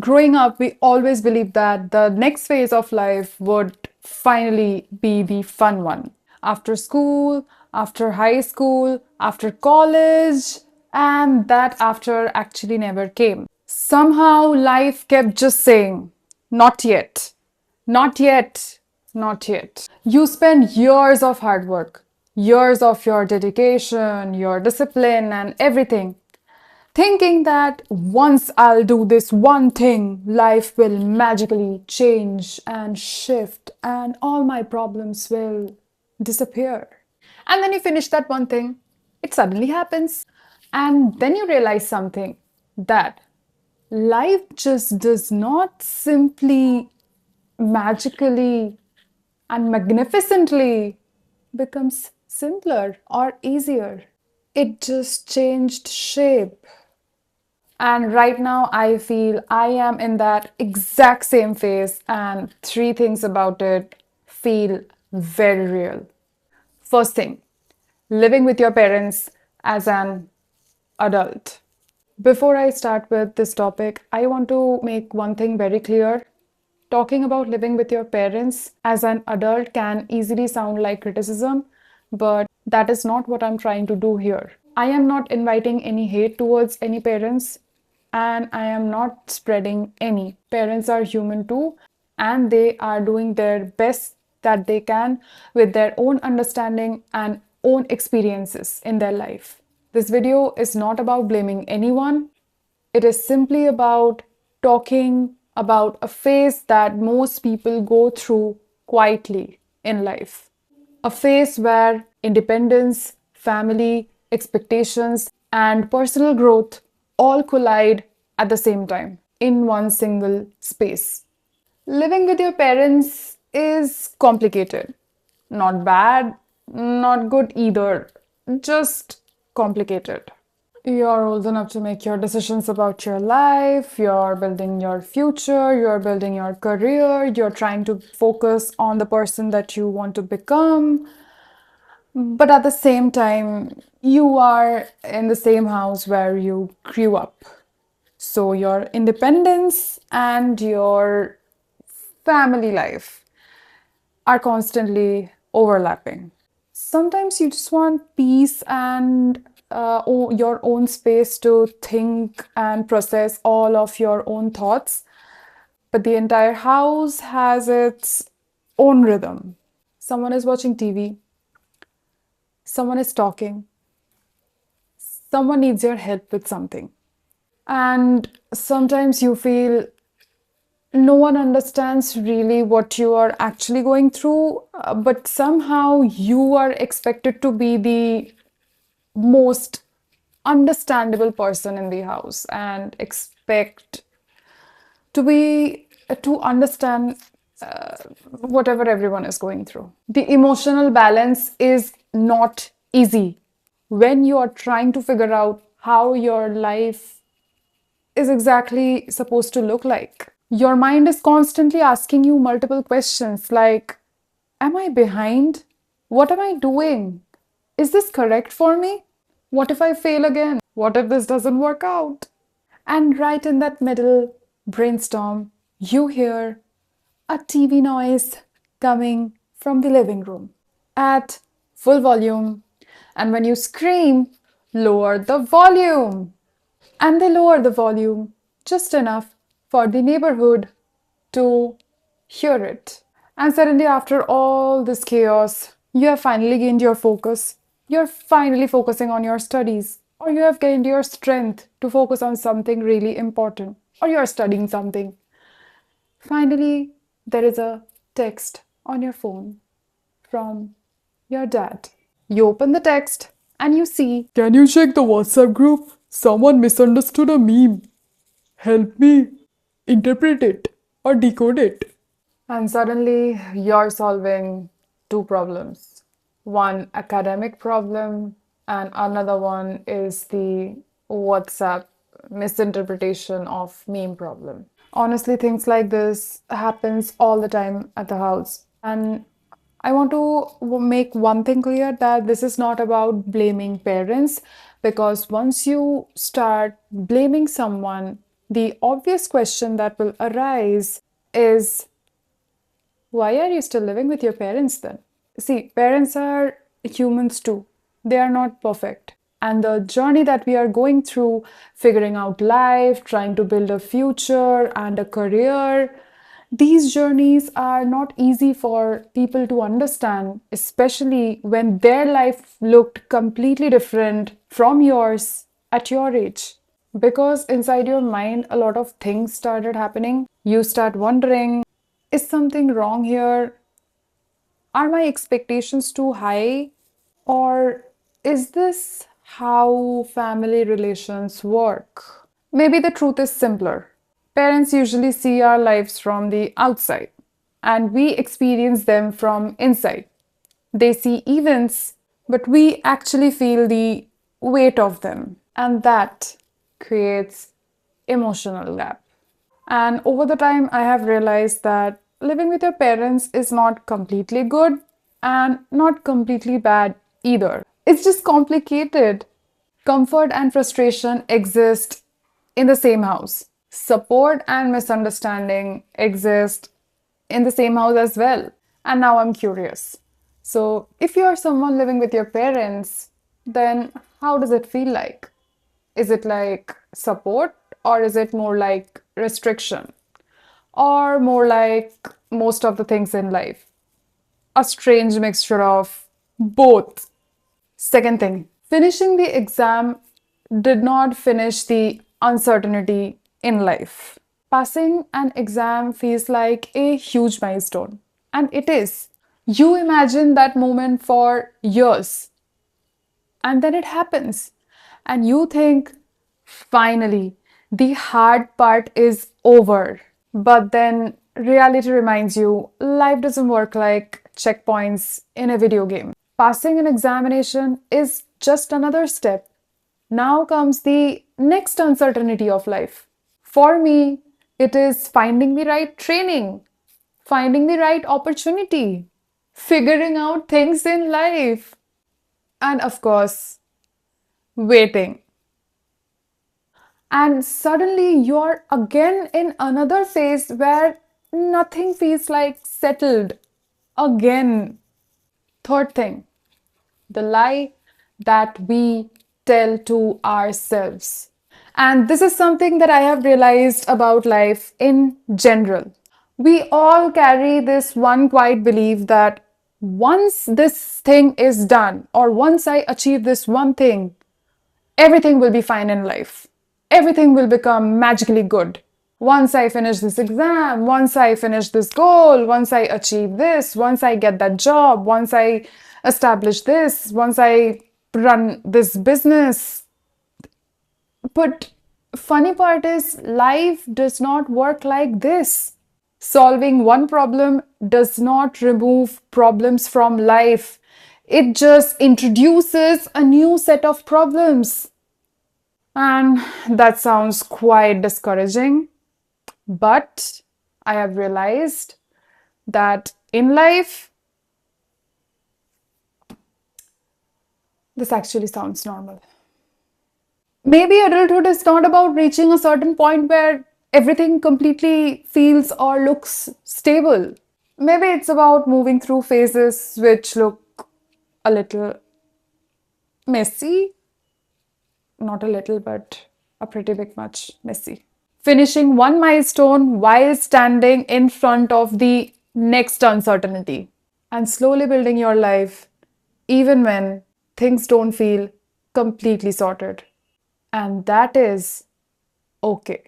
Growing up, we always believed that the next phase of life would finally be the fun one. After school, after high school, after college, and that after actually never came. Somehow life kept just saying, not yet, not yet, not yet. You spend years of hard work, years of your dedication, your discipline, and everything, thinking that once I'll do this one thing, life will magically change and shift, and all my problems will disappear. And then you finish that one thing, it suddenly happens. And then you realize something, that life just does not simply magically and magnificently becomes simpler or easier. It just changed shape. And right now, I feel I am in that exact same phase, and three things about it feel very real. First thing, living with your parents as an adult. Before I start with this topic, I want to make one thing very clear. Talking about living with your parents as an adult can easily sound like criticism, but that is not what I'm trying to do here. I am not inviting any hate towards any parents, and I am not spreading any. Parents are human too, and they are doing their best that they can with their own understanding and own experiences in their life. This video is not about blaming anyone. It is simply about talking about a phase that most people go through quietly in life. A phase where independence, family, expectations, and personal growth all collide at the same time in one single space. Living with your parents is complicated. Not bad, not good either, just complicated. You're old enough to make your decisions about your life, you're building your future, you're building your career, you're trying to focus on the person that you want to become. But at the same time, you are in the same house where you grew up. So your independence and your family life are constantly overlapping. Sometimes you just want peace and your own space to think and process all of your own thoughts, but the entire house has its own rhythm. Someone is watching TV, someone is talking, someone needs your help with something. And sometimes you feel no one understands really what you are actually going through, but somehow you are expected to be the most understandable person in the house and expect to be to understand whatever everyone is going through. The emotional balance is not easy when you are trying to figure out how your life is exactly supposed to look like. Your mind is constantly asking you multiple questions like, am I behind? What am I doing? Is this correct for me? What if I fail again? What if this doesn't work out? And right in that middle brainstorm, you hear a TV noise coming from the living room at full volume. And when you scream, lower the volume. And they lower the volume just enough for the neighborhood to hear it. And suddenly, after all this chaos, you have finally gained your focus. You're finally focusing on your studies, or you have gained your strength to focus on something really important, or you're studying something. Finally, there is a text on your phone from your dad. You open the text and you see, "Can you check the WhatsApp group? Someone misunderstood a meme. Help me interpret it or decode it." And suddenly you're solving two problems. One academic problem, and another one is the WhatsApp misinterpretation of meme problem. Honestly, things like this happens all the time at the house. And I want to make one thing clear, that this is not about blaming parents, because once you start blaming someone, The obvious question that will arise is, why are you still living with your parents then? See, parents are humans too. They are not perfect. And the journey that we are going through, figuring out life, trying to build a future and a career, these journeys are not easy for people to understand, especially when their life looked completely different from yours at your age. Because inside your mind, a lot of things started happening. You start wondering, is something wrong here? Are my expectations too high? Or is this how family relations work? Maybe the truth is simpler. Parents usually see our lives from the outside, and we experience them from inside. They see events, but we actually feel the weight of them, and that creates emotional gap. And over the time, I have realized that living with your parents is not completely good and not completely bad either. It's just complicated. Comfort and frustration exist in the same house. Support and misunderstanding exist in the same house as well. And now I'm curious. So, if you're someone living with your parents, then how does it feel like? Is it like support, or is it more like restriction? Or more like most of the things in life? A strange mixture of both. Second thing, finishing the exam did not finish the uncertainty in life. Passing an exam feels like a huge milestone, and it is. You imagine that moment for years, and then it happens, and you think, finally, the hard part is over. But then reality reminds you life doesn't work like checkpoints in a video game. Passing an examination is just another step. Now comes the next uncertainty of life. For me, it is finding the right training, finding the right opportunity, figuring out things in life, and of course, waiting. And suddenly you're again in another phase where nothing feels like settled again. Third thing, the lie that we tell to ourselves. And this is something that I have realized about life in general. We all carry this one quiet belief that once this thing is done, or once I achieve this one thing, everything will be fine in life. Everything will become magically good. Once I finish this exam, once I finish this goal, once I achieve this, once I get that job, once I establish this, once I run this business. But funny part is life does not work like this. Solving one problem does not remove problems from life. It just introduces a new set of problems. And that sounds quite discouraging, but I have realized that in life, this actually sounds normal. Maybe adulthood is not about reaching a certain point where everything completely feels or looks stable. Maybe it's about moving through phases which look a little messy, not a little, but a pretty big much messy. Finishing one milestone while standing in front of the next uncertainty, and slowly building your life even when things don't feel completely sorted. And that is okay.